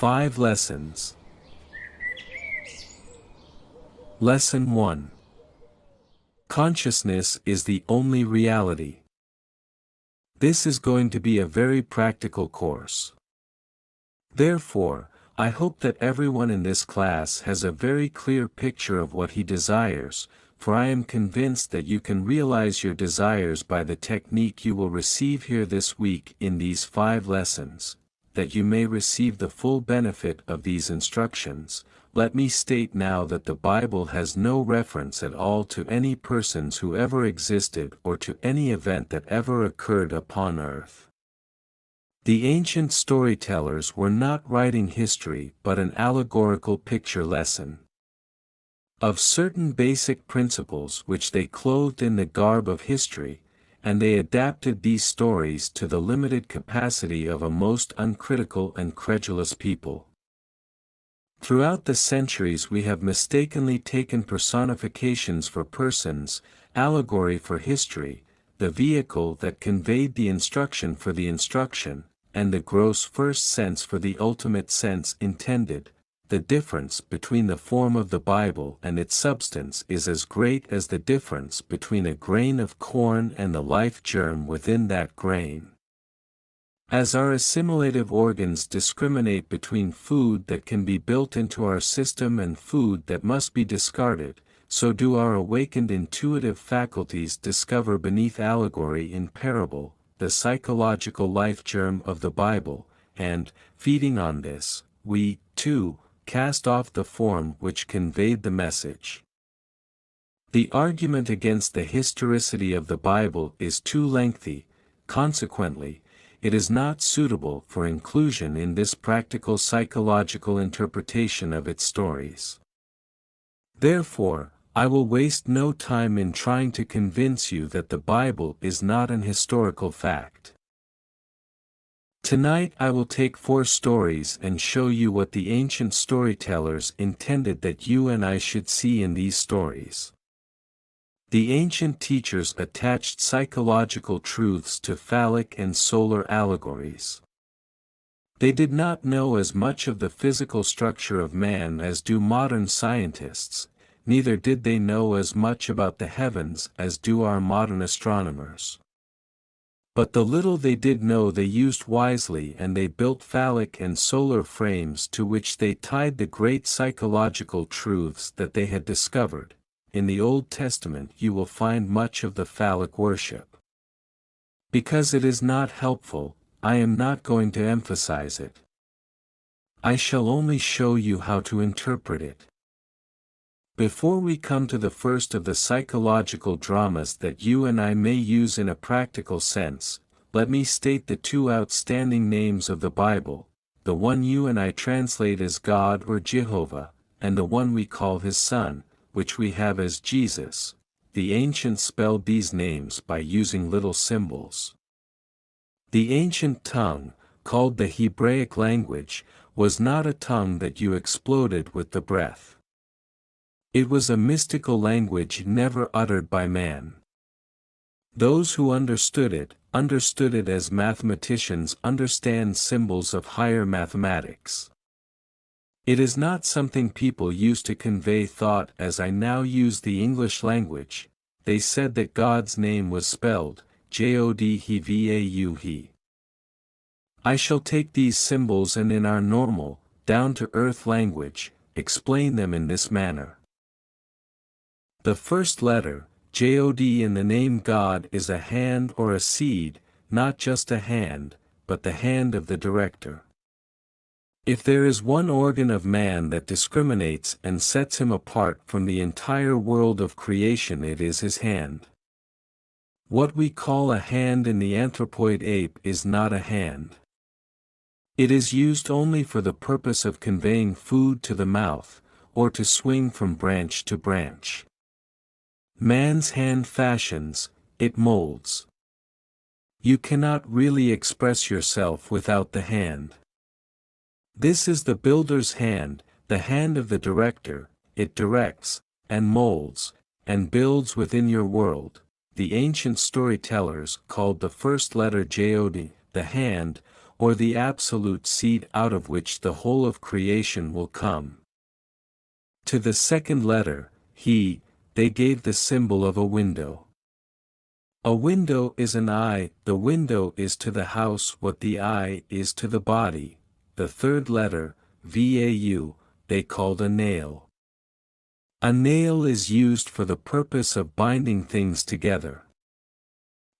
5 Lessons. Lesson 1. Consciousness is the only reality. This is going to be a very practical course. Therefore, I hope that everyone in this class has a very clear picture of what he desires, for I am convinced that you can realize your desires by the technique you will receive here this week in these 5 lessons. That you may receive the full benefit of these instructions, let me state now that the Bible has no reference at all to any persons who ever existed or to any event that ever occurred upon earth. The ancient storytellers were not writing history but an allegorical picture lesson of certain basic principles which they clothed in the garb of history, and they adapted these stories to the limited capacity of a most uncritical and credulous people. Throughout the centuries we have mistakenly taken personifications for persons, allegory for history, the vehicle that conveyed the instruction for the instruction, and the gross first sense for the ultimate sense intended. The difference between the form of the Bible and its substance is as great as the difference between a grain of corn and the life germ within that grain. As our assimilative organs discriminate between food that can be built into our system and food that must be discarded, so do our awakened intuitive faculties discover beneath allegory in parable, the psychological life germ of the Bible, and, feeding on this, we, too, cast off the form which conveyed the message. The argument against the historicity of the Bible is too lengthy, consequently, it is not suitable for inclusion in this practical psychological interpretation of its stories. Therefore, I will waste no time in trying to convince you that the Bible is not an historical fact. Tonight I will take 4 stories and show you what the ancient storytellers intended that you and I should see in these stories. The ancient teachers attached psychological truths to phallic and solar allegories. They did not know as much of the physical structure of man as do modern scientists, neither did they know as much about the heavens as do our modern astronomers. But the little they did know they used wisely, and they built phallic and solar frames to which they tied the great psychological truths that they had discovered. In the Old Testament you will find much of the phallic worship. Because it is not helpful, I am not going to emphasize it. I shall only show you how to interpret it. Before we come to the first of the psychological dramas that you and I may use in a practical sense, let me state the 2 outstanding names of the Bible, the one you and I translate as God or Jehovah, and the one we call His Son, which we have as Jesus. The ancients spelled these names by using little symbols. The ancient tongue, called the Hebraic language, was not a tongue that you exploded with the breath. It was a mystical language never uttered by man. Those who understood it as mathematicians understand symbols of higher mathematics. It is not something people used to convey thought as I now use the English language. They said that God's name was spelled, Jodhevau he. I shall take these symbols and in our normal, down-to-earth language, explain them in this manner. The first letter, Jod in the name God, is a hand or a seed, not just a hand, but the hand of the director. If there is one organ of man that discriminates and sets him apart from the entire world of creation, it is his hand. What we call a hand in the anthropoid ape is not a hand. It is used only for the purpose of conveying food to the mouth, or to swing from branch to branch. Man's hand fashions, it molds. You cannot really express yourself without the hand. This is the builder's hand, the hand of the director. It directs, and molds, and builds within your world. The ancient storytellers called the first letter Jod, the hand, or the absolute seed out of which the whole of creation will come. To the second letter, he, they gave the symbol of a window. A window is an eye, the window is to the house what the eye is to the body. The third letter, vau, they called a nail. A nail is used for the purpose of binding things together.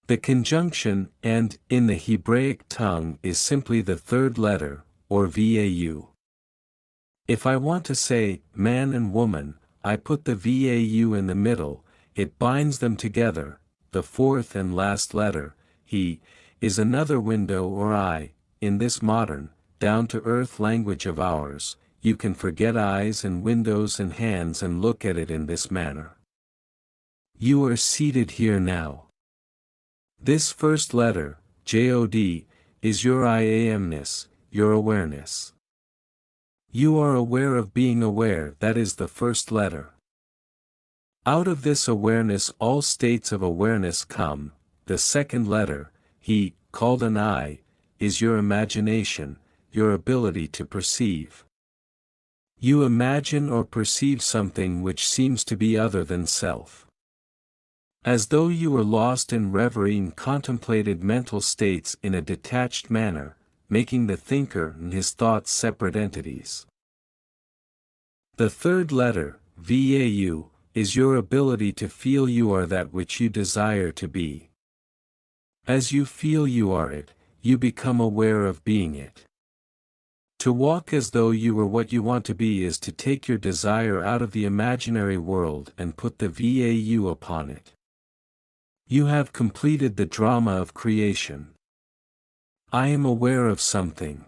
The conjunction and in the Hebraic tongue is simply the third letter, or vau. If I want to say man and woman, I put the vau in the middle, it binds them together. The fourth and last letter, he, is another window or eye. In this modern, down-to-earth language of ours, you can forget eyes and windows and hands and look at it in this manner. You are seated here now. This first letter, Jod, is your I amness, your awareness. You are aware of being aware, that is the first letter. Out of this awareness all states of awareness come. The second letter, he, called an I, is your imagination, your ability to perceive. You imagine or perceive something which seems to be other than self. As though you were lost in reverie and contemplated mental states in a detached manner, making the thinker and his thoughts separate entities. The third letter, vau, is your ability to feel you are that which you desire to be. As you feel you are it, you become aware of being it. To walk as though you were what you want to be is to take your desire out of the imaginary world and put the vau upon it. You have completed the drama of creation. I am aware of something.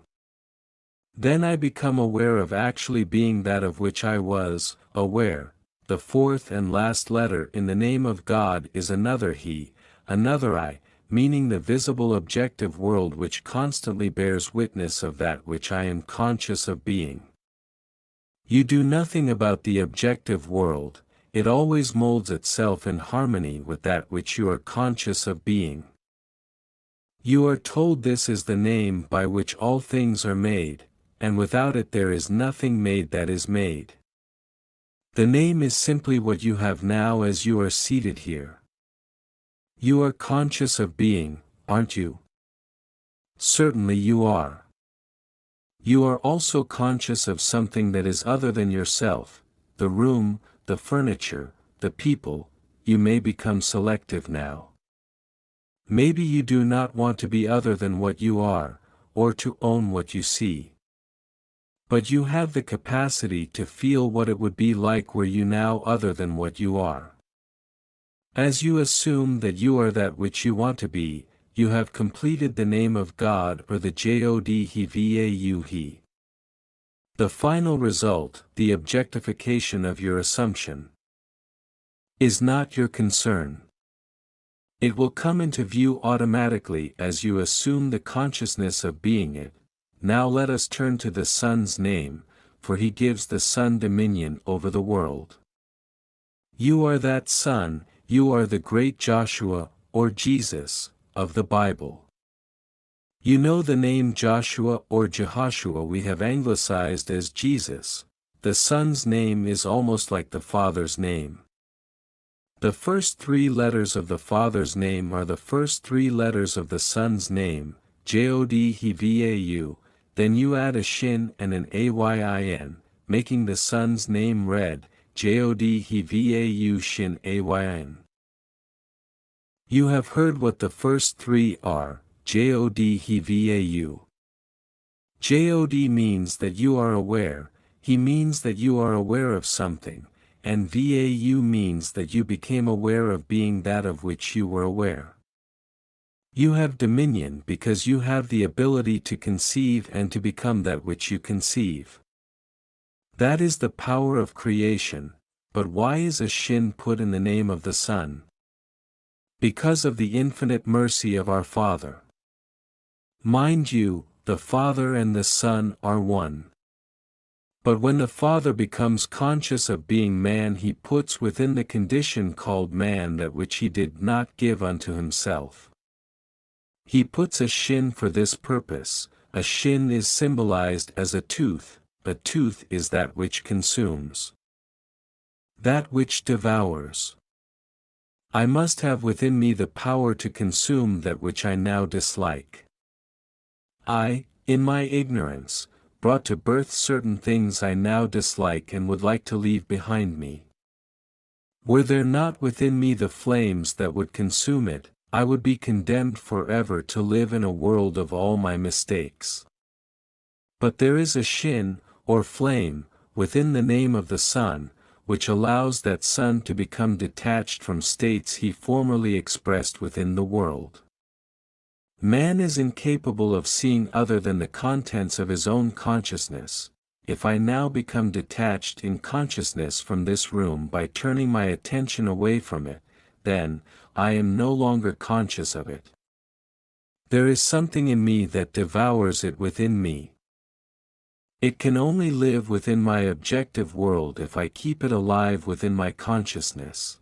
Then I become aware of actually being that of which I was aware. The fourth and last letter in the name of God is another he, another I, meaning the visible objective world which constantly bears witness of that which I am conscious of being. You do nothing about the objective world, it always molds itself in harmony with that which you are conscious of being. You are told this is the name by which all things are made, and without it there is nothing made that is made. The name is simply what you have now as you are seated here. You are conscious of being, aren't you? Certainly you are. You are also conscious of something that is other than yourself, the room, the furniture, the people. You may become selective now. Maybe you do not want to be other than what you are, or to own what you see. But you have the capacity to feel what it would be like were you now other than what you are. As you assume that you are that which you want to be, you have completed the name of God or the Jod he vau he. The final result, the objectification of your assumption, is not your concern. It will come into view automatically as you assume the consciousness of being it. Now let us turn to the Son's name, for he gives the Son dominion over the world. You are that Son, you are the great Joshua, or Jesus, of the Bible. You know the name Joshua or Jehoshua we have anglicized as Jesus. The Son's name is almost like the Father's name. The first three letters of the Father's name are the first three letters of the Son's name, Jod he vau, then you add a shin and an ayin, making the Son's name read, Jod he vau shin ayin. You have heard what the first three are, Jod he vau. Jod means that you are aware, he means that you are aware of something, and vau means that you became aware of being that of which you were aware. You have dominion because you have the ability to conceive and to become that which you conceive. That is the power of creation, but why is a shin put in the name of the Son? Because of the infinite mercy of our Father. Mind you, the Father and the Son are one. But when the Father becomes conscious of being man, he puts within the condition called man that which he did not give unto himself. He puts a shin for this purpose, A shin is symbolized as a tooth is that which consumes. That which devours. I must have within me the power to consume that which I now dislike. I, in my ignorance, brought to birth certain things I now dislike and would like to leave behind me. Were there not within me the flames that would consume it, I would be condemned forever to live in a world of all my mistakes. But there is a shin, or flame, within the name of the sun, which allows that sun to become detached from states he formerly expressed within the world. Man is incapable of seeing other than the contents of his own consciousness. If I now become detached in consciousness from this room by turning my attention away from it, then, I am no longer conscious of it. There is something in me that devours it within me. It can only live within my objective world if I keep it alive within my consciousness.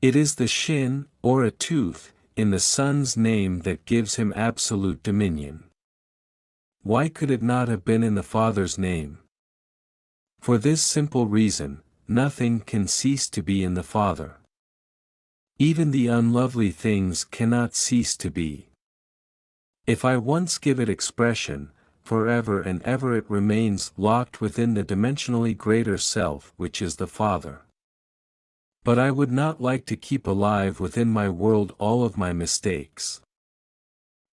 It is the shin, or a tooth, in the Son's name that gives him absolute dominion. Why could it not have been in the Father's name? For this simple reason, nothing can cease to be in the Father. Even the unlovely things cannot cease to be. If I once give it expression, forever and ever it remains locked within the dimensionally greater self which is the Father. But I would not like to keep alive within my world all of my mistakes.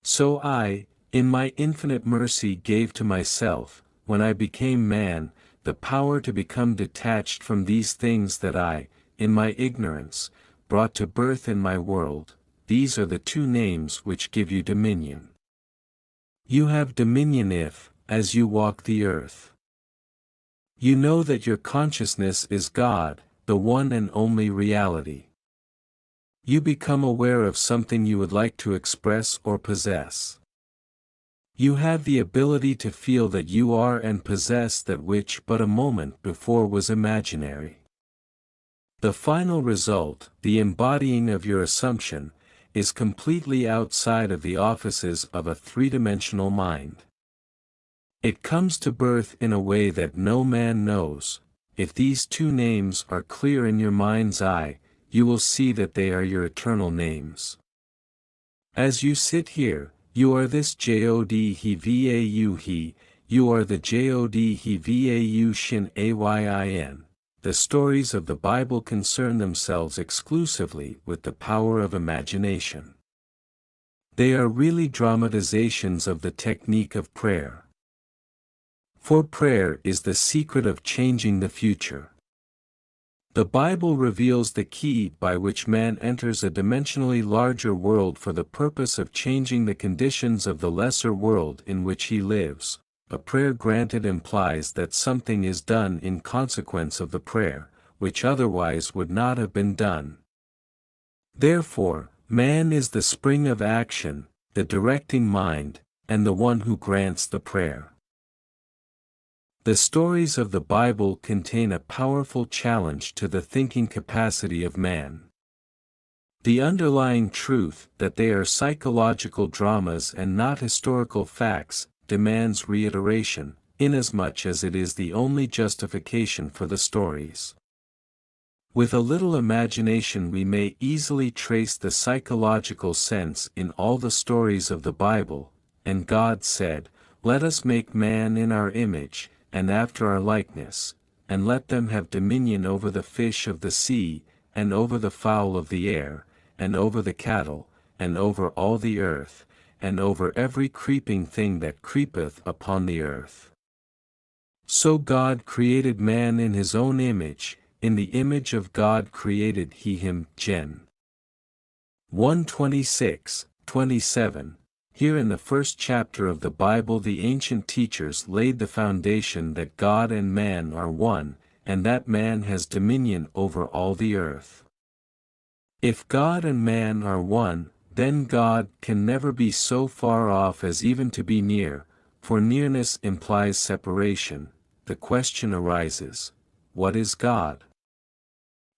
So I, in my infinite mercy, gave to myself, when I became man, the power to become detached from these things that I, in my ignorance, brought to birth in my world. These are the two names which give you dominion. You have dominion if, as you walk the earth, you know that your consciousness is God, the one and only reality. You become aware of something you would like to express or possess. You have the ability to feel that you are and possess that which but a moment before was imaginary. The final result, the embodying of your assumption, is completely outside of the offices of a three-dimensional mind. It comes to birth in a way that no man knows. If these two names are clear in your mind's eye, you will see that they are your eternal names. As you sit here, you are this Jod he Vau he, you are the Jod he Vau shin Ayin. The stories of the Bible concern themselves exclusively with the power of imagination. They are really dramatizations of the technique of prayer. For prayer is the secret of changing the future. The Bible reveals the key by which man enters a dimensionally larger world for the purpose of changing the conditions of the lesser world in which he lives. A prayer granted implies that something is done in consequence of the prayer, which otherwise would not have been done. Therefore, man is the spring of action, the directing mind, and the one who grants the prayer. The stories of the Bible contain a powerful challenge to the thinking capacity of man. The underlying truth that they are psychological dramas and not historical facts demands reiteration, inasmuch as it is the only justification for the stories. With a little imagination we may easily trace the psychological sense in all the stories of the Bible. And God said, "Let us make man in our image, and after our likeness, and let them have dominion over the fish of the sea, and over the fowl of the air, and over the cattle, and over all the earth, and over every creeping thing that creepeth upon the earth." So God created man in his own image, in the image of God created he him. Gen. 1:26-27. Here in the first chapter of the Bible the ancient teachers laid the foundation that God and man are one, and that man has dominion over all the earth. If God and man are one, then God can never be so far off as even to be near, for nearness implies separation. The question arises, what is God?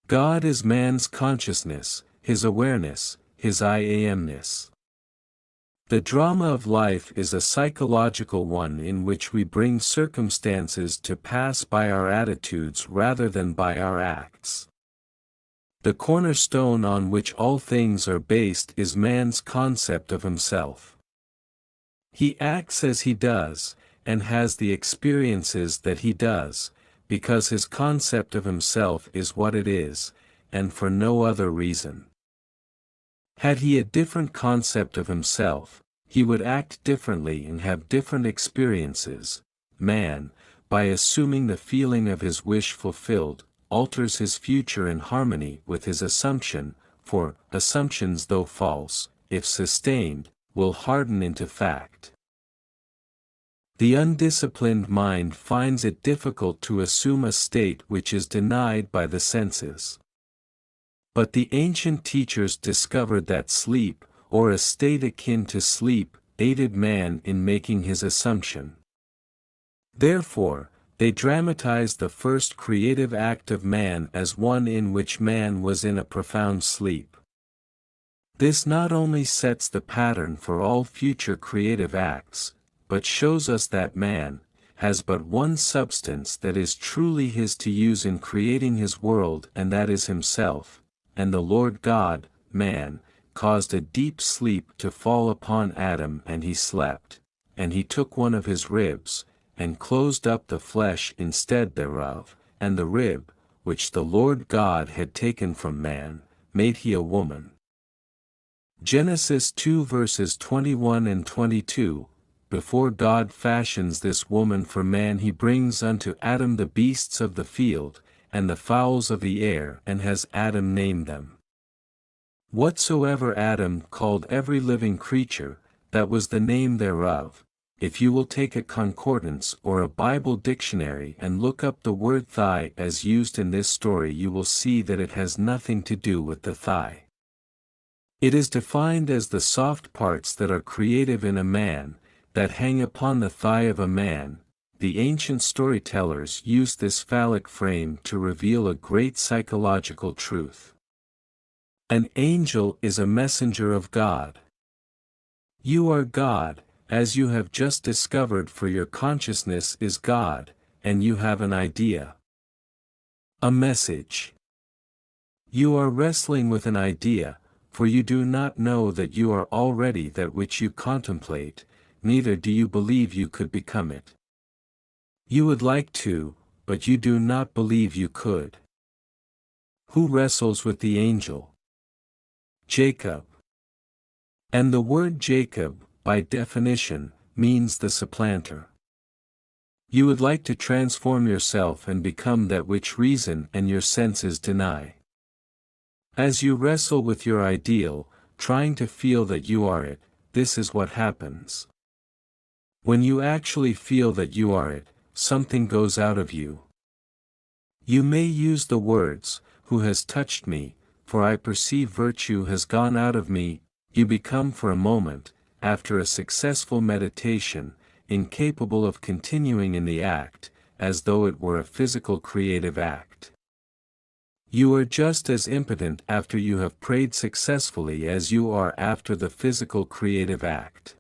God is man's consciousness, his awareness, his I amness. The drama of life is a psychological one in which we bring circumstances to pass by our attitudes rather than by our acts. The cornerstone on which all things are based is man's concept of himself. He acts as he does, and has the experiences that he does, because his concept of himself is what it is, and for no other reason. Had he a different concept of himself, he would act differently and have different experiences. Man, by assuming the feeling of his wish fulfilled, alters his future in harmony with his assumption, for assumptions, though false, if sustained, will harden into fact. The undisciplined mind finds it difficult to assume a state which is denied by the senses. But the ancient teachers discovered that sleep, or a state akin to sleep, aided man in making his assumption. Therefore, they dramatized the first creative act of man as one in which man was in a profound sleep. This not only sets the pattern for all future creative acts, but shows us that man has but one substance that is truly his to use in creating his world, and that is himself, and the Lord God, man, caused a deep sleep to fall upon Adam, and he slept, and he took one of his ribs, and closed up the flesh instead thereof, and the rib, which the Lord God had taken from man, made he a woman. Genesis 2 verses 21 and 22. Before God fashions this woman for man, he brings unto Adam the beasts of the field, and the fowls of the air, and has Adam name them. Whatsoever Adam called every living creature, that was the name thereof. If you will take a concordance or a Bible dictionary and look up the word thigh as used in this story, you will see that it has nothing to do with the thigh. It is defined as the soft parts that are creative in a man, that hang upon the thigh of a man. The ancient storytellers used this phallic frame to reveal a great psychological truth. An angel is a messenger of God. You are God, as you have just discovered, for your consciousness is God, and you have an idea. A message. You are wrestling with an idea, for you do not know that you are already that which you contemplate, neither do you believe you could become it. You would like to, but you do not believe you could. Who wrestles with the angel? Jacob. And the word Jacob, by definition, means the supplanter. You would like to transform yourself and become that which reason and your senses deny. As you wrestle with your ideal, trying to feel that you are it, this is what happens. When you actually feel that you are it, something goes out of you. You may use the words, "Who has touched me, for I perceive virtue has gone out of me." You become for a moment, after a successful meditation, incapable of continuing in the act, as though it were a physical creative act. You are just as impotent after you have prayed successfully as you are after the physical creative act.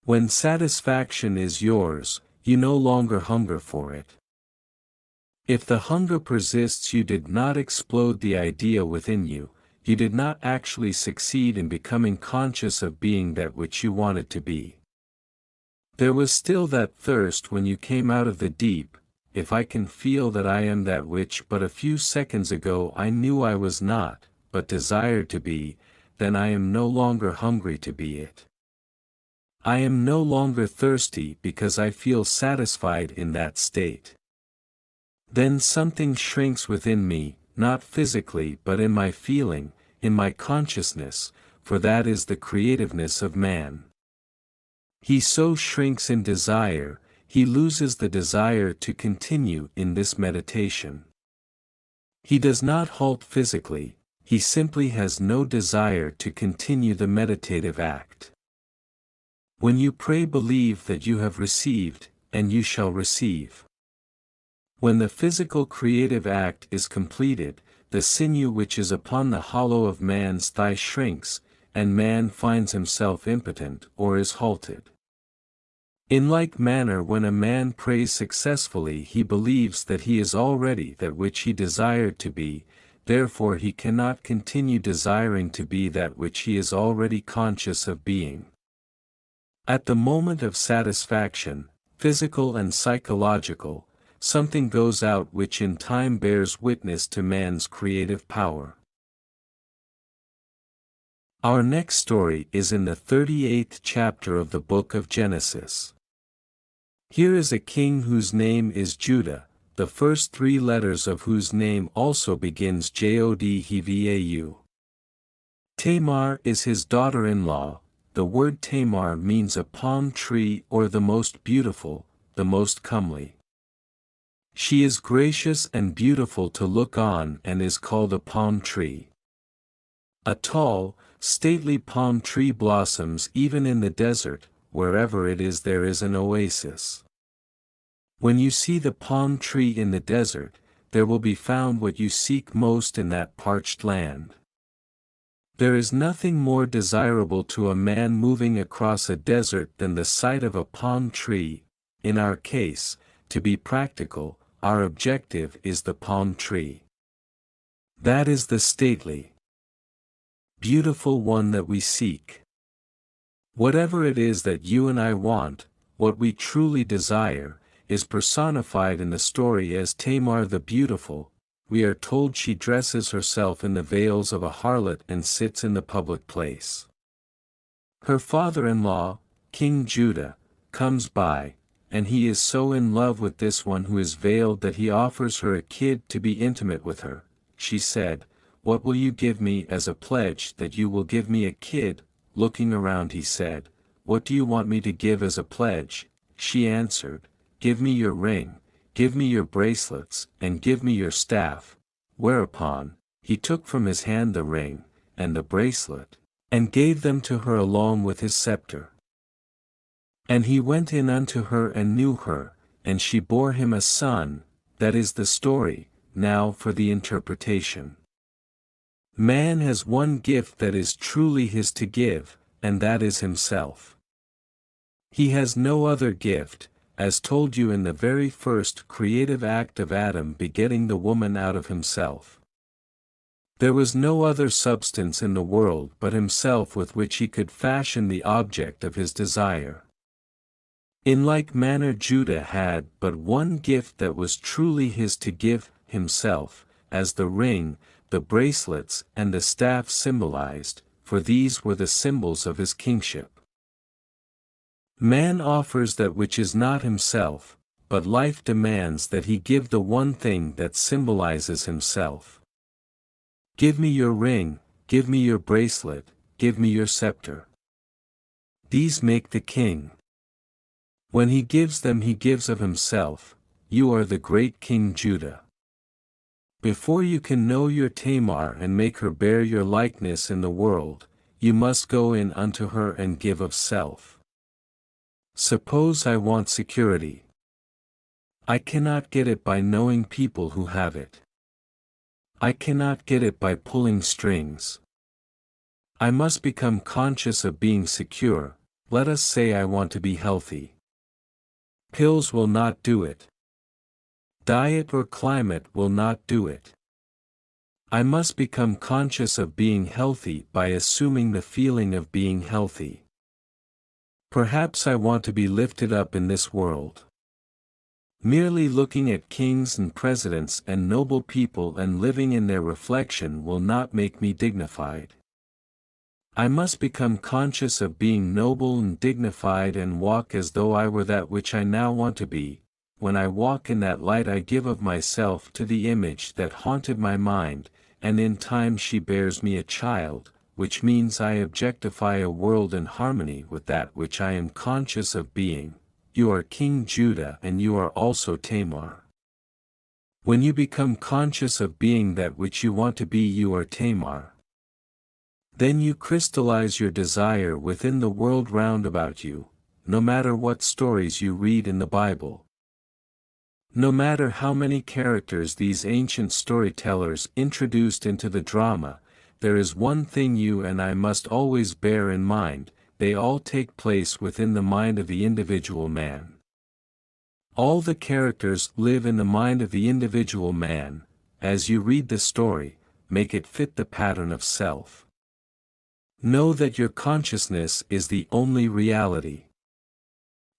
When satisfaction is yours, you no longer hunger for it. If the hunger persists, you did not explode the idea within you, you did not actually succeed in becoming conscious of being that which you wanted to be. There was still that thirst when you came out of the deep. If I can feel that I am that which but a few seconds ago I knew I was not, but desired to be, then I am no longer hungry to be it. I am no longer thirsty because I feel satisfied in that state. Then something shrinks within me, not physically but in my feeling, in my consciousness, for that is the creativeness of man. He so shrinks in desire, he loses the desire to continue in this meditation. He does not halt physically, he simply has no desire to continue the meditative act. When you pray, believe that you have received, and you shall receive. When the physical creative act is completed, the sinew which is upon the hollow of man's thigh shrinks, and man finds himself impotent or is halted. In like manner, when a man prays successfully, he believes that he is already that which he desired to be, therefore he cannot continue desiring to be that which he is already conscious of being. At the moment of satisfaction, physical and psychological, something goes out which in time bears witness to man's creative power. Our next story is in the 38th chapter of the book of Genesis. Here is a king whose name is Judah, the first three letters of whose name also begins Jodhvau. Tamar is his daughter-in-law. The word Tamar means a palm tree or the most beautiful, the most comely. She is gracious and beautiful to look on and is called a palm tree. A tall, stately palm tree blossoms even in the desert. Wherever it is there is an oasis. When you see the palm tree in the desert, there will be found what you seek most in that parched land. There is nothing more desirable to a man moving across a desert than the sight of a palm tree. In our case, to be practical, our objective is the palm tree. That is the stately, beautiful one that we seek. Whatever it is that you and I want, what we truly desire, is personified in the story as Tamar the Beautiful. We are told she dresses herself in the veils of a harlot and sits in the public place. Her father-in-law, King Judah, comes by, and he is so in love with this one who is veiled that he offers her a kid to be intimate with her. She said, "What will you give me as a pledge that you will give me a kid?" Looking around he said, "What do you want me to give as a pledge?" She answered, "Give me your ring, give me your bracelets, and give me your staff." Whereupon, he took from his hand the ring, and the bracelet, and gave them to her along with his scepter. And he went in unto her and knew her, and she bore him a son. That is the story. Now for the interpretation. Man has one gift that is truly his to give, and that is himself. He has no other gift, as told you in the very first creative act of Adam begetting the woman out of himself. There was no other substance in the world but himself with which he could fashion the object of his desire. In like manner Judah had but one gift that was truly his to give, himself, as the ring, the bracelets and the staff symbolized, for these were the symbols of his kingship. Man offers that which is not himself, but life demands that he give the one thing that symbolizes himself. Give me your ring, give me your bracelet, give me your scepter. These make the king. When he gives them he gives of himself. You are the great King Judah. Before you can know your Tamar and make her bear your likeness in the world, you must go in unto her and give of self. Suppose I want security. I cannot get it by knowing people who have it. I cannot get it by pulling strings. I must become conscious of being secure. Let us say I want to be healthy. Pills will not do it. Diet or climate will not do it. I must become conscious of being healthy by assuming the feeling of being healthy. Perhaps I want to be lifted up in this world. Merely looking at kings and presidents and noble people and living in their reflection will not make me dignified. I must become conscious of being noble and dignified and walk as though I were that which I now want to be. When I walk in that light I give of myself to the image that haunted my mind, and in time she bears me a child, which means I objectify a world in harmony with that which I am conscious of being. You are King Judah and you are also Tamar. When you become conscious of being that which you want to be, you are Tamar. Then you crystallize your desire within the world round about you, no matter what stories you read in the Bible. No matter how many characters these ancient storytellers introduced into the drama, there is one thing you and I must always bear in mind: they all take place within the mind of the individual man. All the characters live in the mind of the individual man. As you read the story, make it fit the pattern of self. Know that your consciousness is the only reality.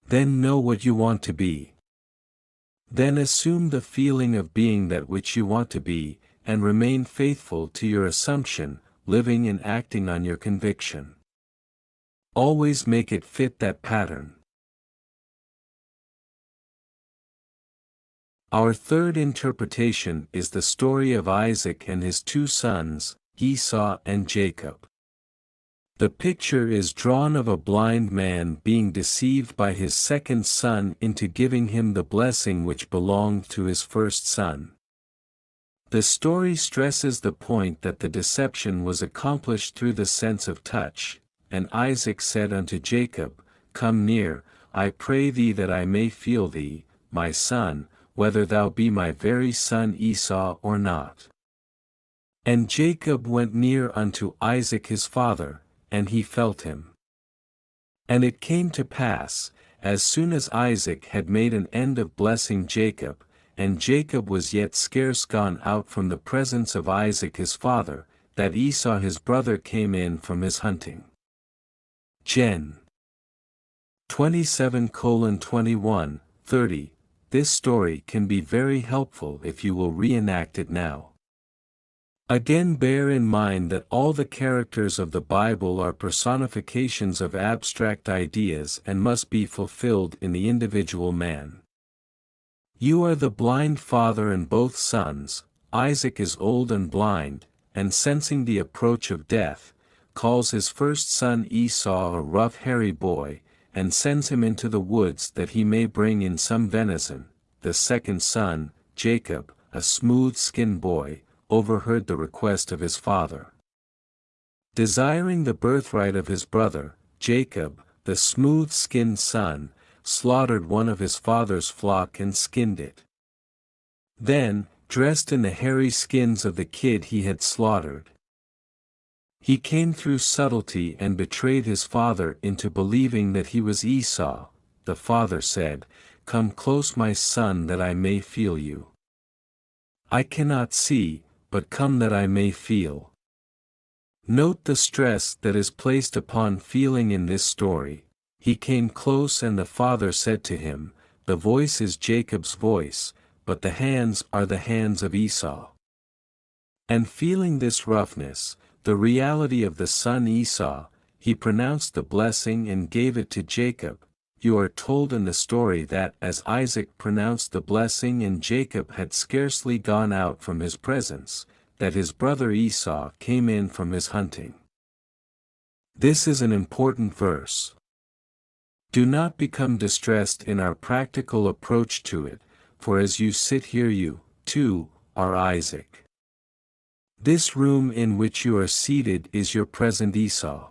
Then know what you want to be. Then assume the feeling of being that which you want to be, and remain faithful to your assumption, living and acting on your conviction. Always make it fit that pattern. Our third interpretation is the story of Isaac and his two sons, Esau and Jacob. The picture is drawn of a blind man being deceived by his second son into giving him the blessing which belonged to his first son. The story stresses the point that the deception was accomplished through the sense of touch, and Isaac said unto Jacob, Come near, I pray thee, that I may feel thee, my son, whether thou be my very son Esau or not. And Jacob went near unto Isaac his father, and he felt him. And it came to pass, as soon as Isaac had made an end of blessing Jacob, and Jacob was yet scarce gone out from the presence of Isaac his father, that Esau his brother came in from his hunting. Gen. 27:21, 30. This story can be very helpful if you will reenact it now. Again, bear in mind that all the characters of the Bible are personifications of abstract ideas and must be fulfilled in the individual man. You are the blind father and both sons. Isaac is old and blind, and sensing the approach of death, calls his first son Esau a rough hairy boy, and sends him into the woods that he may bring in some venison. The second son, Jacob, a smooth-skinned boy, overheard the request of his father. Desiring the birthright of his brother, Jacob, the smooth-skinned son, slaughtered one of his father's flock and skinned it. Then, dressed in the hairy skins of the kid he had slaughtered, he came through subtlety and betrayed his father into believing that he was Esau. The father said, Come close, my son, that I may feel you. I cannot see, but come that I may feel. Note the stress that is placed upon feeling in this story. He came close, and the father said to him, The voice is Jacob's voice, but the hands are the hands of Esau. And feeling this roughness, the reality of the son Esau, he pronounced the blessing and gave it to Jacob. You are told in the story that as Isaac pronounced the blessing and Jacob had scarcely gone out from his presence, that his brother Esau came in from his hunting. This is an important verse. Do not become distressed in our practical approach to it, for as you sit here you, too, are Isaac. This room in which you are seated is your present Esau.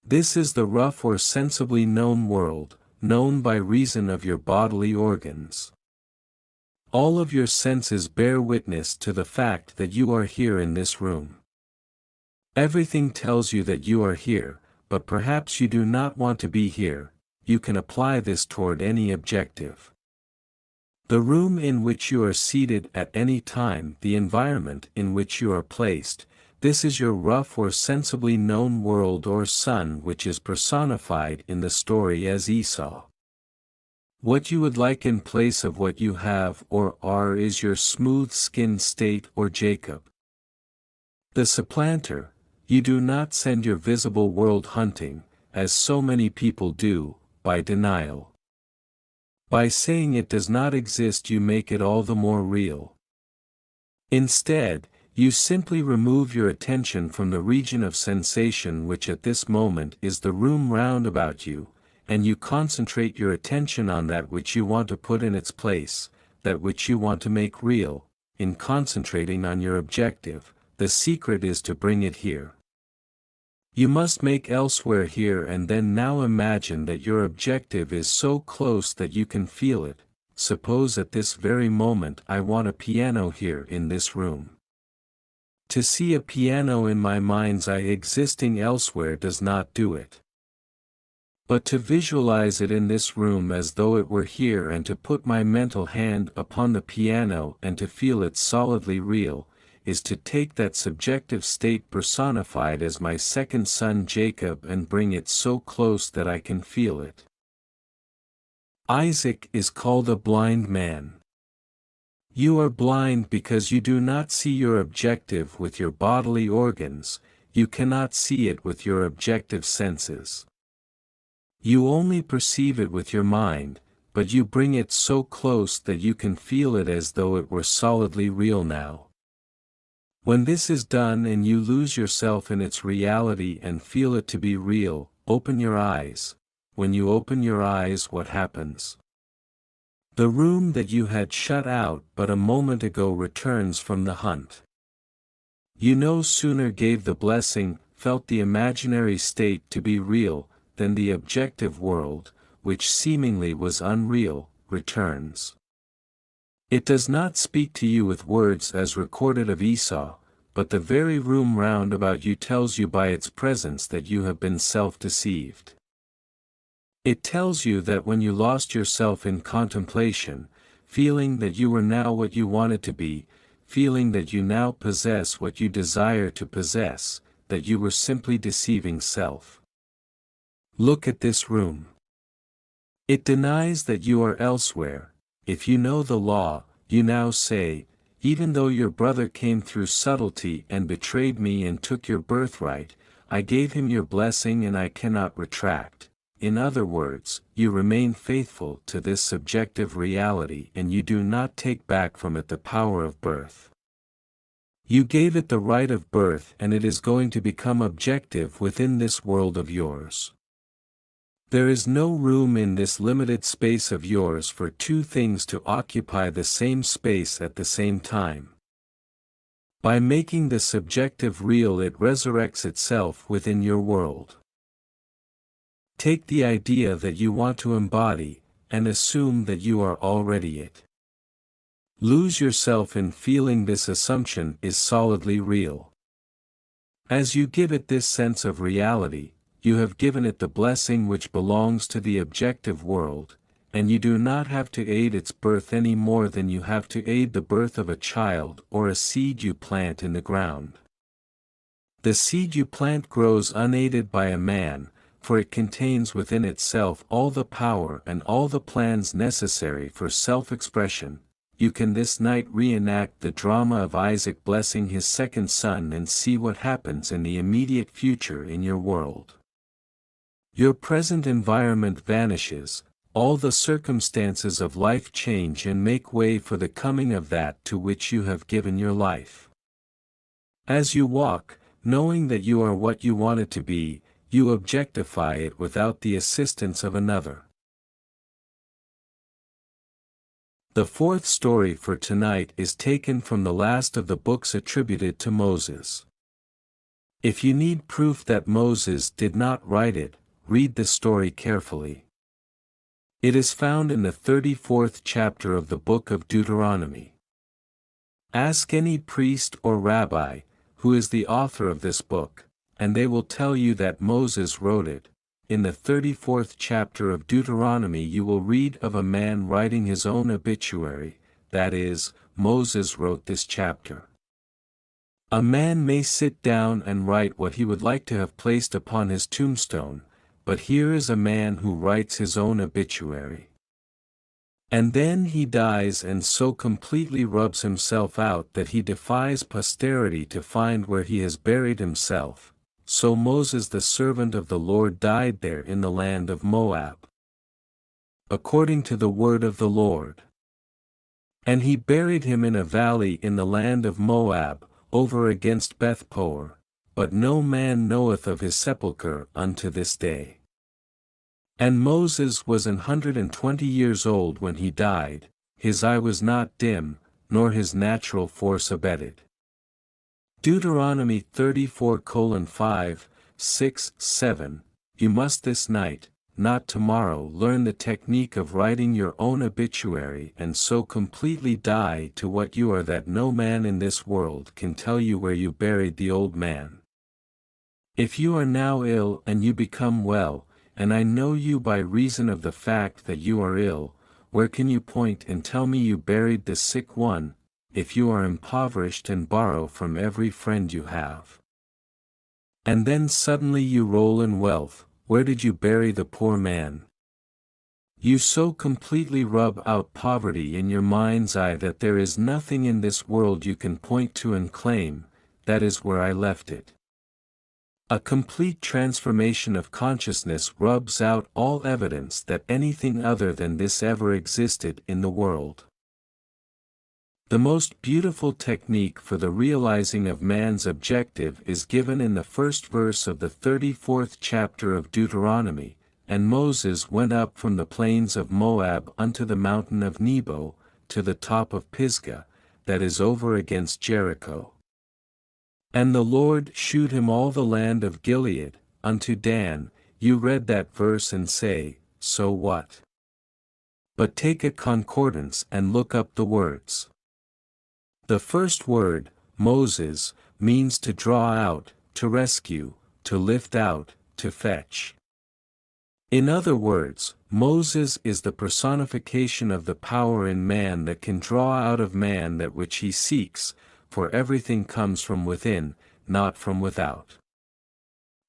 This is the rough or sensibly known world, known by reason of your bodily organs. All of your senses bear witness to the fact that you are here in this room. Everything tells you that you are here, but perhaps you do not want to be here. You can apply this toward any objective. The room in which you are seated at any time, the environment in which you are placed, this is your rough or sensibly known world or son, which is personified in the story as Esau. What you would like in place of what you have or are is your smooth-skinned state or Jacob. The supplanter, you do not send your visible world hunting, as so many people do, by denial. By saying it does not exist, you make it all the more real. Instead, you simply remove your attention from the region of sensation which at this moment is the room round about you, and you concentrate your attention on that which you want to put in its place, that which you want to make real. In concentrating on your objective, the secret is to bring it here. You must make elsewhere here, and then now imagine that your objective is so close that you can feel it. Suppose at this very moment I want a piano here in this room. To see a piano in my mind's eye existing elsewhere does not do it. But to visualize it in this room as though it were here and to put my mental hand upon the piano and to feel it solidly real, is to take that subjective state personified as my second son Jacob and bring it so close that I can feel it. Isaac is called a blind man. You are blind because you do not see your objective with your bodily organs, you cannot see it with your objective senses. You only perceive it with your mind, but you bring it so close that you can feel it as though it were solidly real now. When this is done and you lose yourself in its reality and feel it to be real, open your eyes. When you open your eyes, what happens? The room that you had shut out but a moment ago returns from the hunt. You no sooner gave the blessing, felt the imaginary state to be real, than the objective world, which seemingly was unreal, returns. It does not speak to you with words as recorded of Esau, but the very room round about you tells you by its presence that you have been self-deceived. It tells you that when you lost yourself in contemplation, feeling that you were now what you wanted to be, feeling that you now possess what you desire to possess, that you were simply deceiving self. Look at this room. It denies that you are elsewhere. If you know the law, you now say, even though your brother came through subtlety and betrayed me and took your birthright, I gave him your blessing and I cannot retract. In other words, you remain faithful to this subjective reality and you do not take back from it the power of birth. You gave it the right of birth and it is going to become objective within this world of yours. There is no room in this limited space of yours for two things to occupy the same space at the same time. By making the subjective real, it resurrects itself within your world. Take the idea that you want to embody, and assume that you are already it. Lose yourself in feeling this assumption is solidly real. As you give it this sense of reality, you have given it the blessing which belongs to the objective world, and you do not have to aid its birth any more than you have to aid the birth of a child or a seed you plant in the ground. The seed you plant grows unaided by a man, for it contains within itself all the power and all the plans necessary for self-expression. You can this night reenact the drama of Isaac blessing his second son and see what happens in the immediate future in your world. Your present environment vanishes, all the circumstances of life change and make way for the coming of that to which you have given your life. As you walk, knowing that you are what you want it to be, you objectify it without the assistance of another. The fourth story for tonight is taken from the last of the books attributed to Moses. If you need proof that Moses did not write it, read the story carefully. It is found in the 34th chapter of the book of Deuteronomy. Ask any priest or rabbi, who is the author of this book, and they will tell you that Moses wrote it. In the 34th chapter of Deuteronomy you will read of a man writing his own obituary, that is, Moses wrote this chapter. A man may sit down and write what he would like to have placed upon his tombstone, but here is a man who writes his own obituary. And then he dies and so completely rubs himself out that he defies posterity to find where he has buried himself. So Moses the servant of the Lord died there in the land of Moab, according to the word of the Lord. And he buried him in a valley in the land of Moab, over against Beth-peor, but no man knoweth of his sepulchre unto this day. And Moses was 120 years old when he died, his eye was not dim, nor his natural force abated. Deuteronomy 34:5, 6, 7, You must this night, not tomorrow, learn the technique of writing your own obituary and so completely die to what you are that no man in this world can tell you where you buried the old man. If you are now ill and you become well, and I know you by reason of the fact that you are ill, where can you point and tell me you buried the sick one, if you are impoverished and borrow from every friend you have? And then suddenly you roll in wealth, where did you bury the poor man? You so completely rub out poverty in your mind's eye that there is nothing in this world you can point to and claim, that is where I left it. A complete transformation of consciousness rubs out all evidence that anything other than this ever existed in the world. The most beautiful technique for the realizing of man's objective is given in the first verse of the 34th chapter of Deuteronomy. And Moses went up from the plains of Moab unto the mountain of Nebo, to the top of Pisgah, that is over against Jericho. And the Lord shewed him all the land of Gilead, unto Dan. You read that verse and say, so what? But take a concordance and look up the words. The first word, Moses, means to draw out, to rescue, to lift out, to fetch. In other words, Moses is the personification of the power in man that can draw out of man that which he seeks, for everything comes from within, not from without.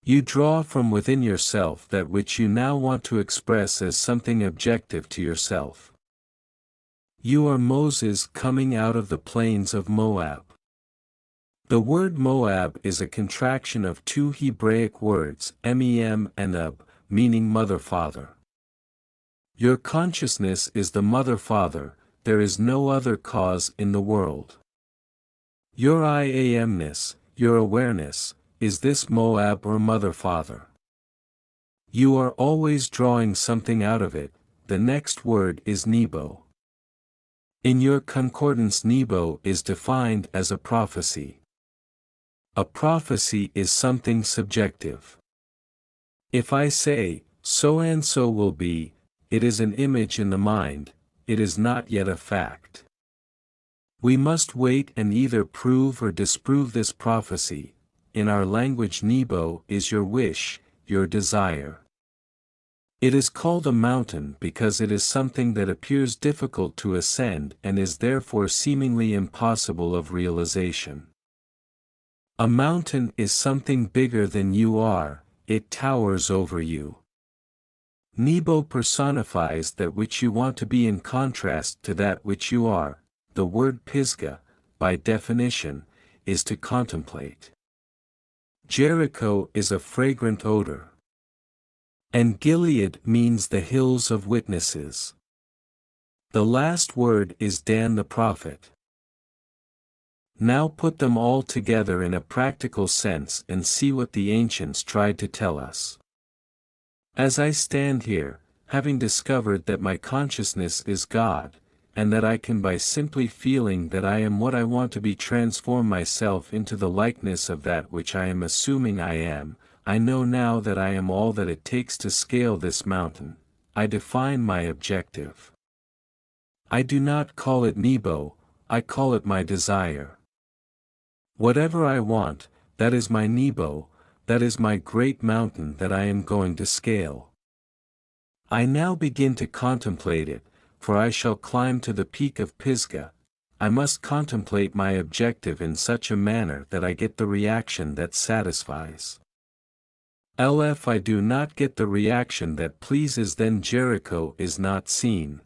You draw from within yourself that which you now want to express as something objective to yourself. You are Moses coming out of the plains of Moab. The word Moab is a contraction of two Hebraic words, mem and ab, meaning mother-father. Your consciousness is the mother-father, there is no other cause in the world. Your I amness, your awareness, is this Moab or mother-father. You are always drawing something out of it. The next word is Nebo. In your concordance, Nebo is defined as a prophecy. A prophecy is something subjective. If I say, so and so will be, it is an image in the mind, it is not yet a fact. We must wait and either prove or disprove this prophecy. In our language, Nebo is your wish, your desire. It is called a mountain because it is something that appears difficult to ascend and is therefore seemingly impossible of realization. A mountain is something bigger than you are, it towers over you. Nebo personifies that which you want to be in contrast to that which you are. The word Pisgah, by definition, is to contemplate. Jericho is a fragrant odor. And Gilead means the hills of witnesses. The last word is Dan the prophet. Now put them all together in a practical sense and see what the ancients tried to tell us. As I stand here, having discovered that my consciousness is God, and that I can by simply feeling that I am what I want to be transform myself into the likeness of that which I am assuming I am, I know now that I am all that it takes to scale this mountain. I define my objective. I do not call it Nebo, I call it my desire. Whatever I want, that is my Nebo, that is my great mountain that I am going to scale. I now begin to contemplate it, for I shall climb to the peak of Pisgah. I must contemplate my objective in such a manner that I get the reaction that satisfies. If I do not get the reaction that pleases, then Jericho is not seen.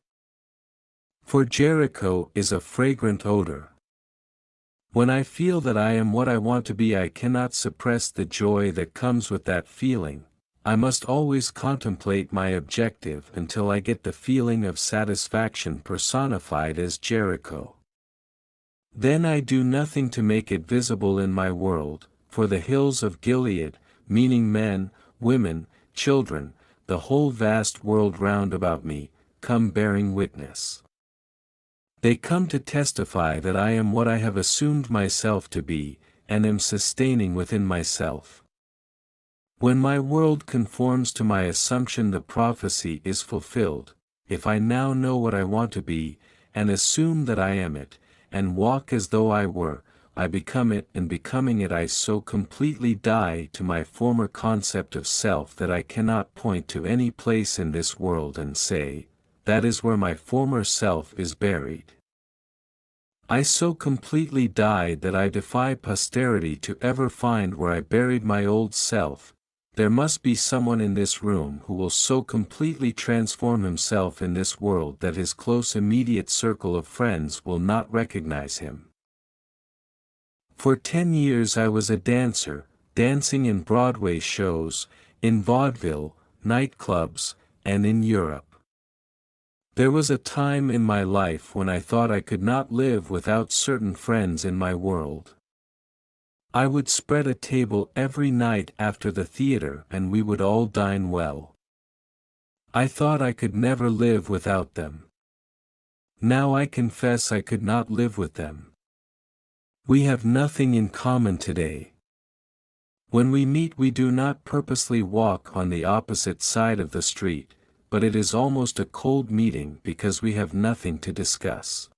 For Jericho is a fragrant odor. When I feel that I am what I want to be, I cannot suppress the joy that comes with that feeling. I must always contemplate my objective until I get the feeling of satisfaction personified as Jericho. Then I do nothing to make it visible in my world, for the hills of Gilead, meaning men, women, children, the whole vast world round about me, come bearing witness. They come to testify that I am what I have assumed myself to be, and am sustaining within myself. When my world conforms to my assumption, the prophecy is fulfilled. If I now know what I want to be, and assume that I am it, and walk as though I were, I become it, and becoming it I so completely die to my former concept of self that I cannot point to any place in this world and say, that is where my former self is buried. I so completely died that I defy posterity to ever find where I buried my old self. There must be someone in this room who will so completely transform himself in this world that his close immediate circle of friends will not recognize him. For 10 years I was a dancer, dancing in Broadway shows, in vaudeville, nightclubs, and in Europe. There was a time in my life when I thought I could not live without certain friends in my world. I would spread a table every night after the theater and we would all dine well. I thought I could never live without them. Now I confess I could not live with them. We have nothing in common today. When we meet we do not purposely walk on the opposite side of the street, but it is almost a cold meeting because we have nothing to discuss.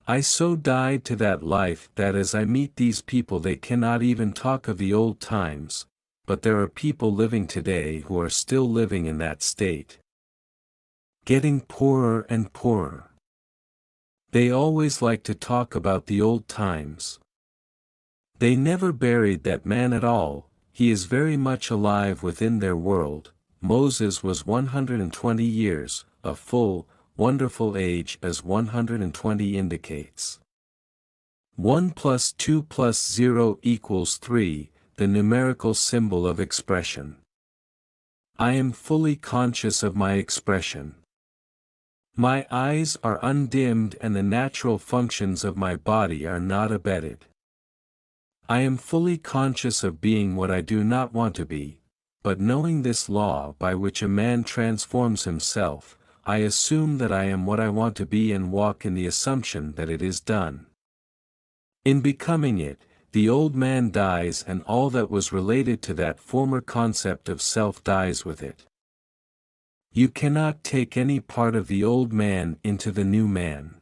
I so died to that life that as I meet these people they cannot even talk of the old times, but there are people living today who are still living in that state. Getting poorer and poorer. They always like to talk about the old times. They never buried that man at all, he is very much alive within their world. Moses was 120 years, a full, wonderful age as 120 indicates. 1 plus 2 plus 0 equals 3, the numerical symbol of expression. I am fully conscious of my expression. My eyes are undimmed and the natural functions of my body are not abetted. I am fully conscious of being what I do not want to be, but knowing this law by which a man transforms himself, I assume that I am what I want to be and walk in the assumption that it is done. In becoming it, the old man dies and all that was related to that former concept of self dies with it. You cannot take any part of the old man into the new man.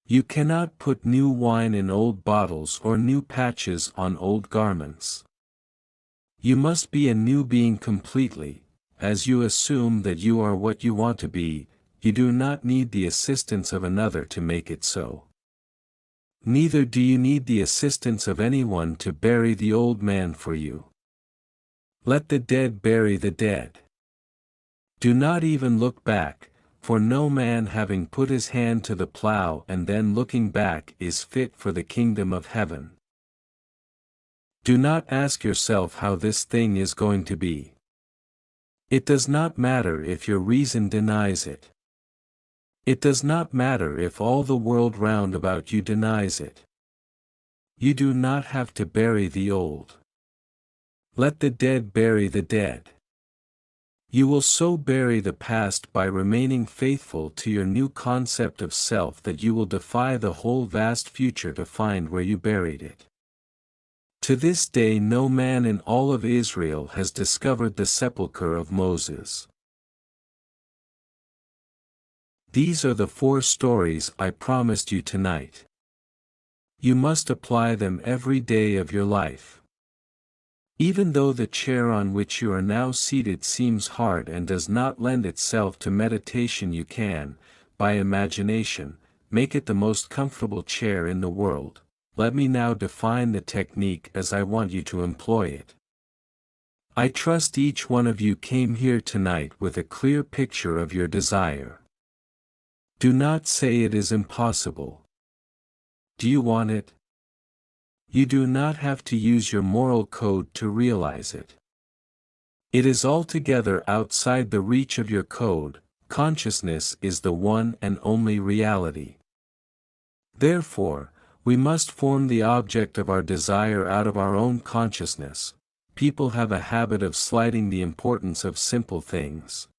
You cannot put new wine in old bottles or new patches on old garments. You must be a new being completely. As you assume that you are what you want to be, you do not need the assistance of another to make it so. Neither do you need the assistance of anyone to bury the old man for you. Let the dead bury the dead. Do not even look back, for no man having put his hand to the plow and then looking back is fit for the kingdom of heaven. Do not ask yourself how this thing is going to be. It does not matter if your reason denies it. It does not matter if all the world round about you denies it. You do not have to bury the old. Let the dead bury the dead. You will so bury the past by remaining faithful to your new concept of self that you will defy the whole vast future to find where you buried it. To this day no man in all of Israel has discovered the sepulchre of Moses. These are the 4 stories I promised you tonight. You must apply them every day of your life. Even though the chair on which you are now seated seems hard and does not lend itself to meditation, you can, by imagination, make it the most comfortable chair in the world. Let me now define the technique as I want you to employ it. I trust each one of you came here tonight with a clear picture of your desire. Do not say it is impossible. Do you want it? You do not have to use your moral code to realize it. It is altogether outside the reach of your code. Consciousness is the one and only reality. Therefore, we must form the object of our desire out of our own consciousness. People have a habit of slighting the importance of simple things.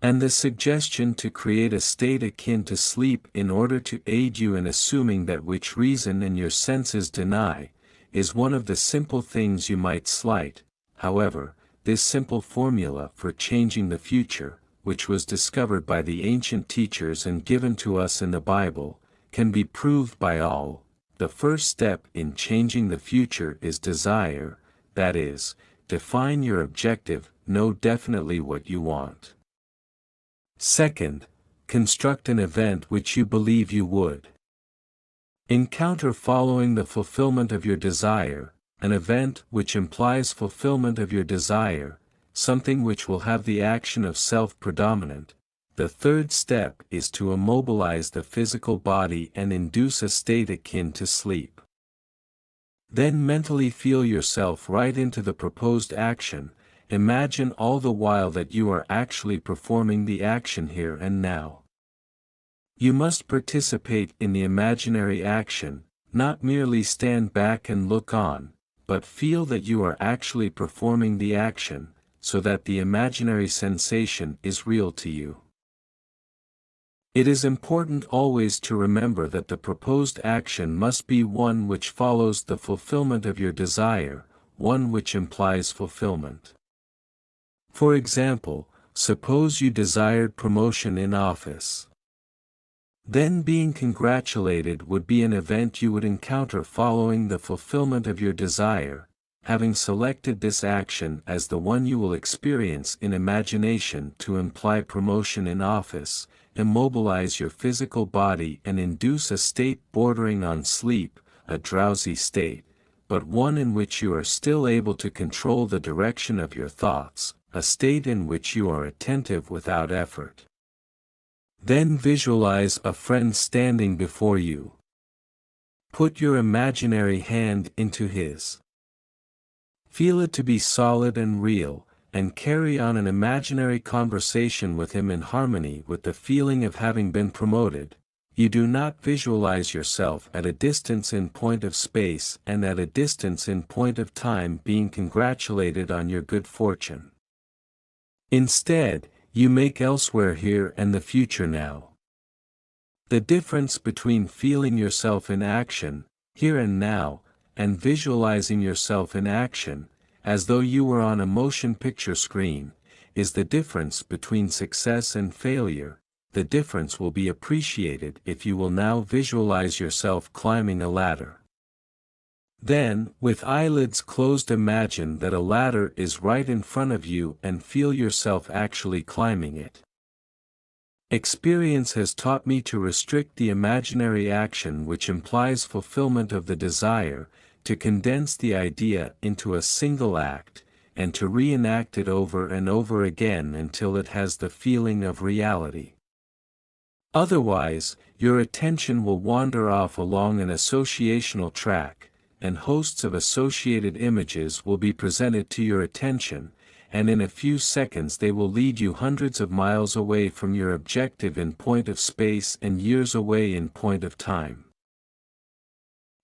And the suggestion to create a state akin to sleep in order to aid you in assuming that which reason and your senses deny, is one of the simple things you might slight. However, this simple formula for changing the future, which was discovered by the ancient teachers and given to us in the Bible, can be proved by all. The first step in changing the future is desire, that is, define your objective, know definitely what you want. Second, construct an event which you believe you would encounter following the fulfillment of your desire, an event which implies fulfillment of your desire, something which will have the action of self predominant. The third step is to immobilize the physical body and induce a state akin to sleep. Then mentally feel yourself right into the proposed action. Imagine all the while that you are actually performing the action here and now. You must participate in the imaginary action, not merely stand back and look on, but feel that you are actually performing the action, so that the imaginary sensation is real to you. It is important always to remember that the proposed action must be one which follows the fulfillment of your desire, one which implies fulfillment. For example, suppose you desired promotion in office. Then being congratulated would be an event you would encounter following the fulfillment of your desire. Having selected this action as the one you will experience in imagination to imply promotion in office, immobilize your physical body and induce a state bordering on sleep, a drowsy state, but one in which you are still able to control the direction of your thoughts, a state in which you are attentive without effort. Then visualize a friend standing before you. Put your imaginary hand into his. Feel it to be solid and real, and carry on an imaginary conversation with him in harmony with the feeling of having been promoted. You do not visualize yourself at a distance in point of space and at a distance in point of time being congratulated on your good fortune. Instead, you make elsewhere here and the future now. The difference between feeling yourself in action, here and now, and visualizing yourself in action, as though you were on a motion picture screen, is the difference between success and failure. The difference will be appreciated if you will now visualize yourself climbing a ladder. Then, with eyelids closed, imagine that a ladder is right in front of you and feel yourself actually climbing it. Experience has taught me to restrict the imaginary action which implies fulfillment of the desire, to condense the idea into a single act, and to reenact it over and over again until it has the feeling of reality. Otherwise, your attention will wander off along an associational track, and hosts of associated images will be presented to your attention, and in a few seconds they will lead you hundreds of miles away from your objective in point of space and years away in point of time.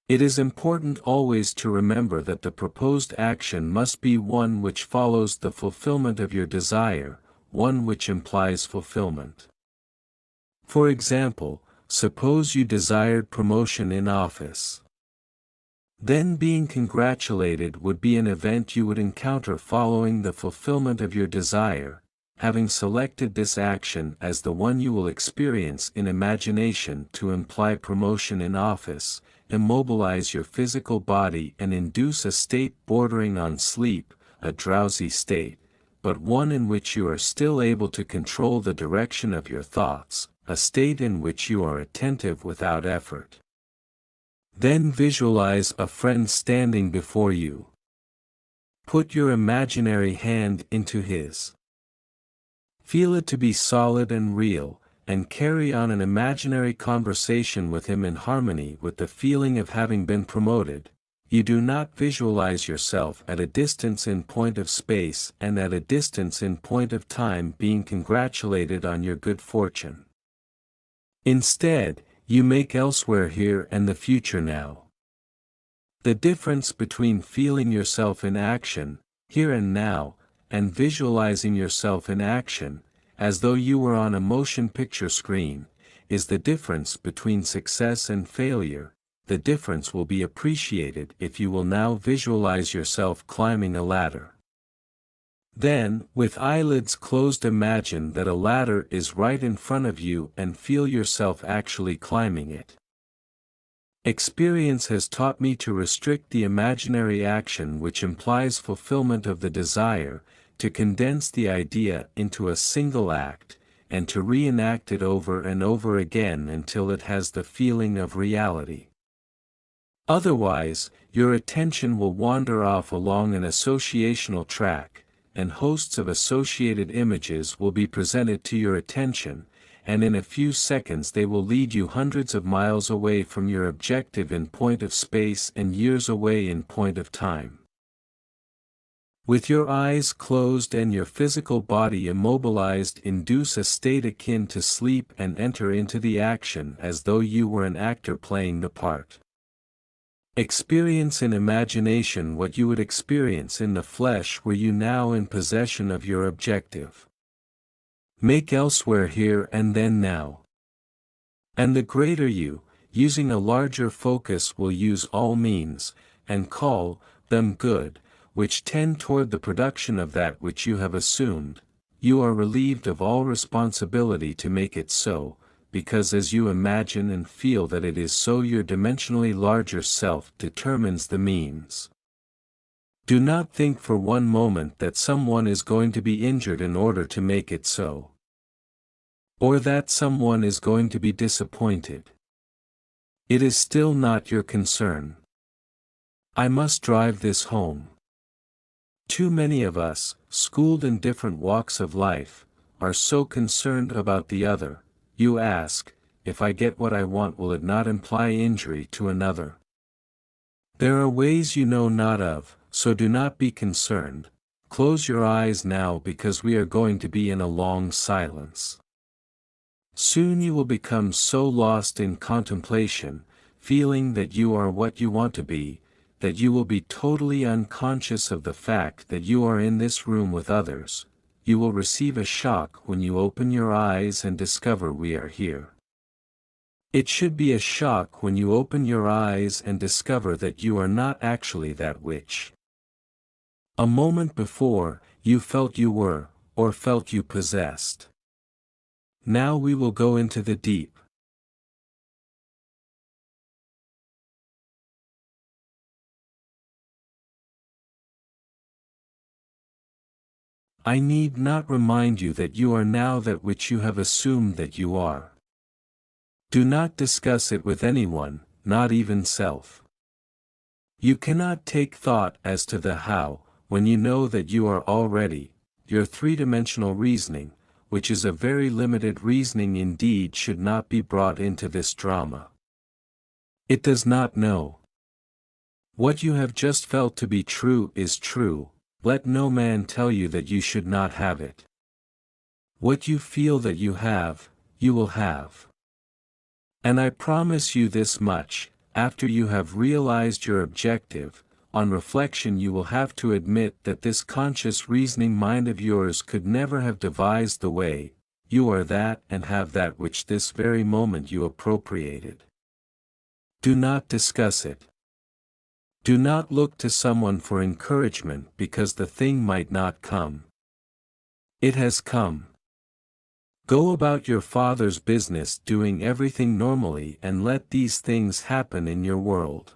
It is important always to remember that the proposed action must be one which follows the fulfillment of your desire, one which implies fulfillment. For example, suppose you desired promotion in office. Then being congratulated would be an event you would encounter following the fulfillment of your desire. Having selected this action as the one you will experience in imagination to imply promotion in office, immobilize your physical body and induce a state bordering on sleep, a drowsy state, but one in which you are still able to control the direction of your thoughts, a state in which you are attentive without effort. Then visualize a friend standing before you. Put your imaginary hand into his. Feel it to be solid and real, and carry on an imaginary conversation with him in harmony with the feeling of having been promoted. You do not visualize yourself at a distance in point of space and at a distance in point of time being congratulated on your good fortune. Instead, you make elsewhere here and the future now. The difference between feeling yourself in action, here and now, and visualizing yourself in action, as though you were on a motion picture screen, is the difference between success and failure. the difference will be appreciated if you will now visualize yourself climbing a ladder. Then, with eyelids closed, imagine that a ladder is right in front of you and feel yourself actually climbing it. Experience has taught me to restrict the imaginary action which implies fulfillment of the desire, to condense the idea into a single act, and to reenact it over and over again until it has the feeling of reality. Otherwise, your attention will wander off along an associational track, and hosts of associated images will be presented to your attention, and in a few seconds they will lead you hundreds of miles away from your objective in point of space and years away in point of time. With your eyes closed and your physical body immobilized, induce a state akin to sleep and enter into the action as though you were an actor playing the part. Experience in imagination what you would experience in the flesh were you now in possession of your objective. Make elsewhere here and then now. And the greater you, using a larger focus, will use all means, and call them good, which tend toward the production of that which you have assumed, you are relieved of all responsibility to make it so, because as you imagine and feel that it is so, your dimensionally larger self determines the means. Do not think for one moment that someone is going to be injured in order to make it so. Or that someone is going to be disappointed. It is still not your concern. I must drive this home. Too many of us, schooled in different walks of life, are so concerned about the other. You ask, if I get what I want, will it not imply injury to another? There are ways you know not of, so do not be concerned. Close your eyes now, because we are going to be in a long silence. Soon you will become so lost in contemplation, feeling that you are what you want to be, that you will be totally unconscious of the fact that you are in this room with others. You will receive a shock when you open your eyes and discover we are here. It should be a shock when you open your eyes and discover that you are not actually that which a moment before you felt you were, or felt you possessed. Now we will go into the deep. I need not remind you that you are now that which you have assumed that you are. Do not discuss it with anyone, not even self. You cannot take thought as to the how, when you know that you are already. Your three-dimensional reasoning, which is a very limited reasoning indeed, should not be brought into this drama. It does not know. What you have just felt to be true is true. Let no man tell you that you should not have it. What you feel that you have, you will have. And I promise you this much, after you have realized your objective, on reflection you will have to admit that this conscious reasoning mind of yours could never have devised the way. You are that and have that which this very moment you appropriated. Do not discuss it. Do not look to someone for encouragement, because the thing might not come. It has come. Go about your Father's business, doing everything normally, and let these things happen in your world.